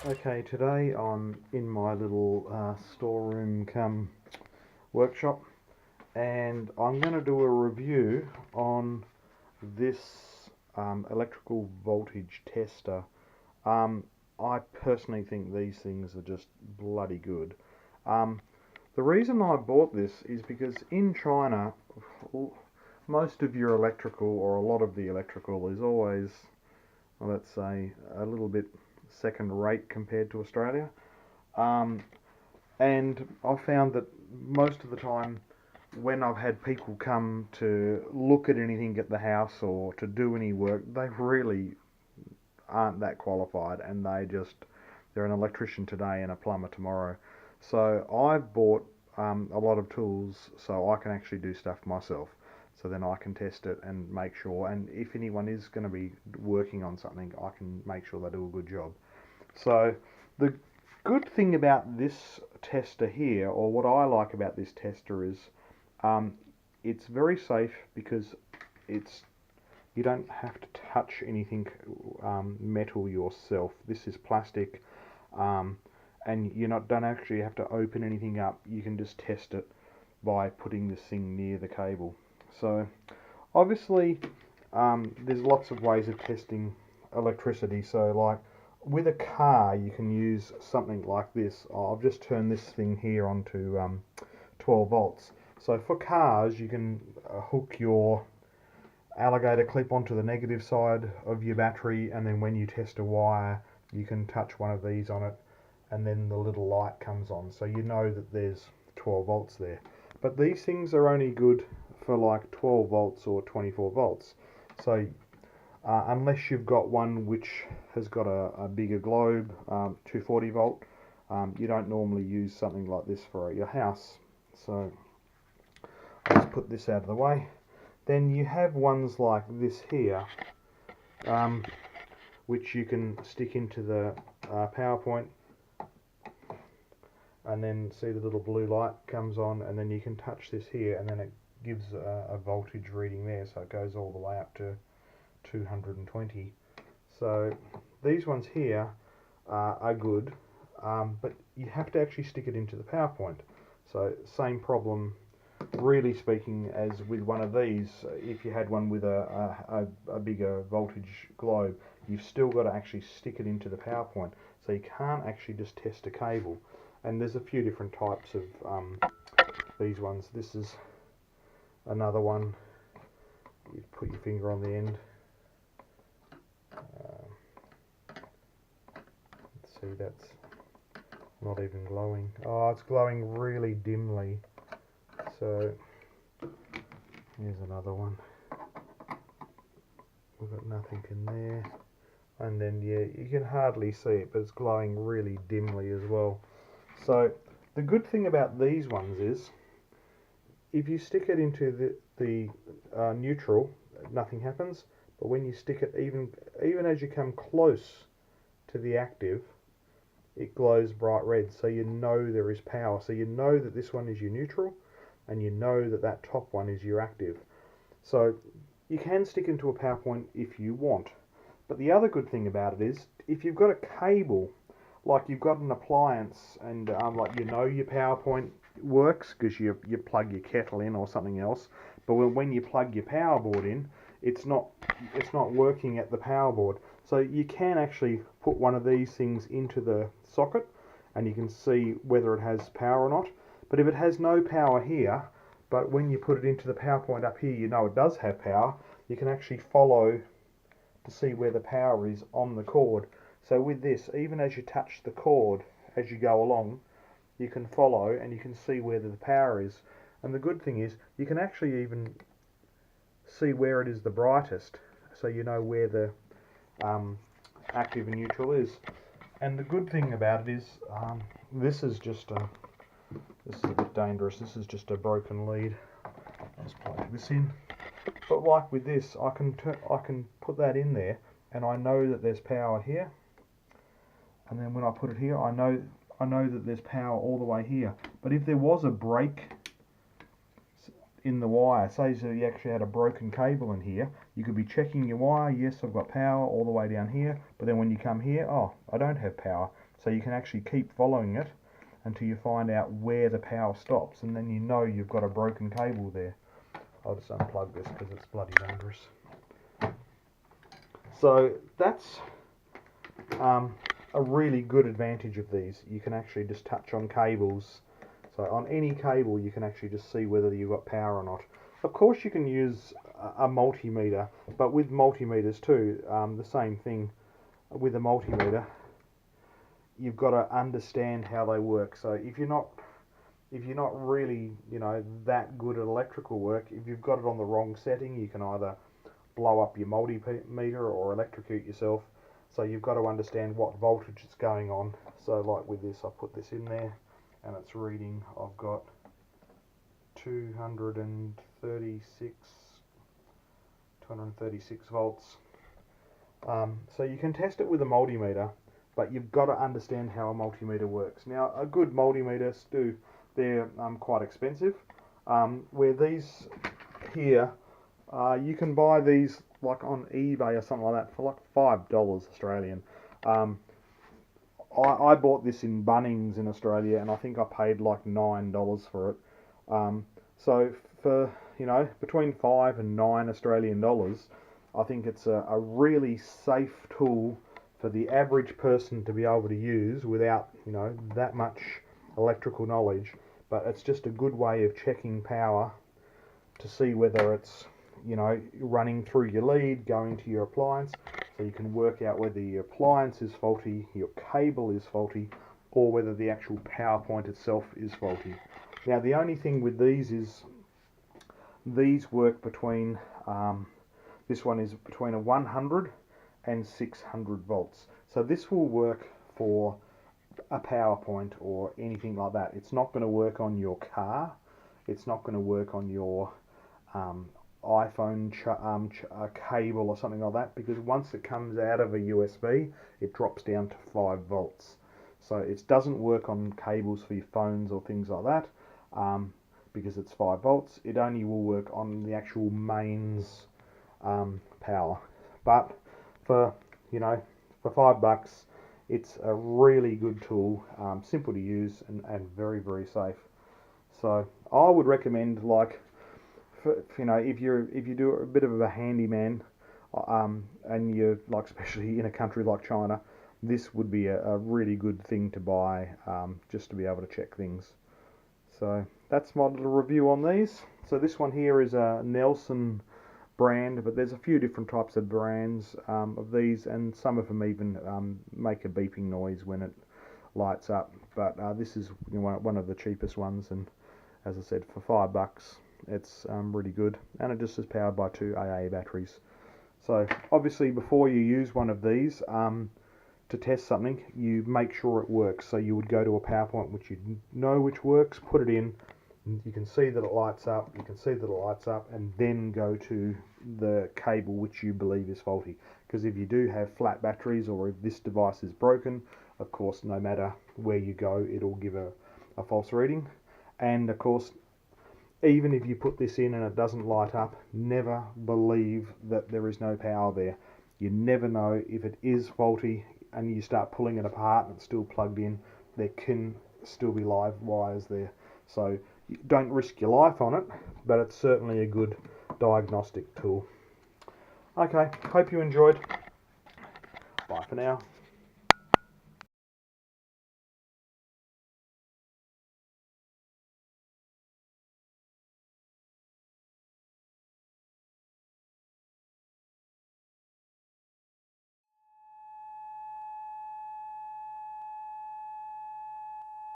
Okay, today I'm in my little storeroom cum workshop, and I'm going to do a review on this electrical voltage tester. Um, I personally think these things are just bloody good. Um, the reason I bought this is because in China, most of your electrical, or a lot of the electrical, is always, well, let's say, a little bit second rate compared to Australia. Um, and I've found that most of the time when I've had people come to look at anything at the house or to do any work, they really aren't that qualified, and they're an electrician today and a plumber tomorrow. So I've bought a lot of tools so I can actually do stuff myself. So then I can test it and make sure, and if anyone is going to be working on something, I can make sure they do a good job. So the good thing about this tester here, or what I like about this tester, is um, it's very safe because it's you don't have to touch anything metal yourself. This is plastic, um, and you not don't actually have to open anything up. You can just test it by putting this thing near the cable. So obviously, there's lots of ways of testing electricity. So like with a car, you can use something like this. I've just turned this thing here onto 12 volts. So for cars, you can hook your alligator clip onto the negative side of your battery, and then when you test a wire, you can touch one of these on it, and then the little light comes on, so you know that there's 12 volts there. But these things are only good for like 12 volts or 24 volts. So unless you've got one which has got a bigger globe, 240 volt, you don't normally use something like this for your house. So I'll just put this out of the way. Then you have ones like this here, um, which you can stick into the PowerPoint, and then see the little blue light comes on, and then you can touch this here, and then it gives a voltage reading there, so it goes all the way up to 220. So these ones here are good, but you have to actually stick it into the PowerPoint. So same problem, really speaking, as with one of these. If you had one with a bigger voltage globe, you've still got to actually stick it into the PowerPoint. So you can't actually just test a cable. And there's a few different types of these ones. This is another one. You put your finger on the end. Let's see, that's not even glowing. Oh, it's glowing really dimly. So here's another one. We've got nothing in there. And then, yeah, you can hardly see it, but it's glowing really dimly as well. So the good thing about these ones is if you stick it into the neutral, nothing happens. But when you stick it, even as you come close to the active, it glows bright red. So you know there is power. So you know that this one is your neutral, and you know that that top one is your active. So you can stick into a PowerPoint if you want. But the other good thing about it is if you've got a cable, like you've got an appliance, and like your PowerPoint works because you plug your kettle in or something else, but when you plug your power board in, it's not working at the power board. So you can actually put one of these things into the socket, and you can see whether it has power or not. But if it has no power here, but when you put it into the PowerPoint up here, you know it does have power, you can actually follow to see where the power is on the cord. So with this, even as you touch the cord as you go along, you can follow and you can see where the power is. And the good thing is you can actually even see where it is the brightest, so you know where the active and neutral is. And the good thing about it is this is a bit dangerous. This is just a broken lead. Just plug this in. But like with this, I can put that in there, and I know that there's power here. And then when I put it here, I know that there's power all the way here. But if there was a break in the wire, say so you actually had a broken cable in here, you could be checking your wire. Yes, I've got power all the way down here, but then when you come here, oh, I don't have power. So you can actually keep following it until you find out where the power stops, and then you know you've got a broken cable there. I'll just unplug this because it's bloody dangerous. So that's a really good advantage of these. You can actually just touch on cables. So on any cable you can actually just see whether you've got power or not. Of course you can use a multimeter, but with multimeters too, the same thing with a multimeter. You've got to understand how they work. So if you're not really, that good at electrical work, if you've got it on the wrong setting, you can either blow up your multimeter or electrocute yourself. So you've got to understand what voltage is going on. So like with this, I put this in there and it's reading, I've got 236 volts. So you can test it with a multimeter, but you've got to understand how a multimeter works. Now, a good multimeter, they're quite expensive. Where these here, you can buy these like on eBay or something like that for like $5 Australian. I bought this in Bunnings in Australia, and I think I paid like $9 for it. So for between $5 and $9 Australian dollars, I think it's a really safe tool for the average person to be able to use without that much electrical knowledge. But it's just a good way of checking power to see whether it's running through your lead, going to your appliance, so you can work out whether your appliance is faulty, your cable is faulty, or whether the actual power point itself is faulty. Now the only thing with these is these work between this one is between a 100 and 600 volts. So this will work for a power point or anything like that. It's not going to work on your car. It's not going to work on your iPhone cable or something like that, because once it comes out of a USB, it drops down to 5 volts. So it doesn't work on cables for your phones or things like that, because it's 5 volts. It only will work on the actual mains power. But for $5, it's a really good tool, simple to use and very, very safe. So I would recommend, like, if you do a bit of a handyman, and you're like, especially in a country like China, this would be a really good thing to buy, just to be able to check things. So that's my little review on these. So this one here is a Nelson brand, but there's a few different types of brands of these, and some of them even make a beeping noise when it lights up. But this is one of the cheapest ones, and as I said, for $5, it's really good, and it just is powered by 2 AA batteries. So obviously, before you use one of these to test something, you make sure it works. So you would go to a PowerPoint which you know which works, put it in, you can see that it lights up, and then go to the cable which you believe is faulty. Because if you do have flat batteries, or if this device is broken, of course, no matter where you go, it'll give a false reading. And of course, even if you put this in and it doesn't light up, never believe that there is no power there. You never know. If it is faulty and you start pulling it apart and it's still plugged in, there can still be live wires there. So don't risk your life on it, but it's certainly a good diagnostic tool. Okay, hope you enjoyed. Bye for now.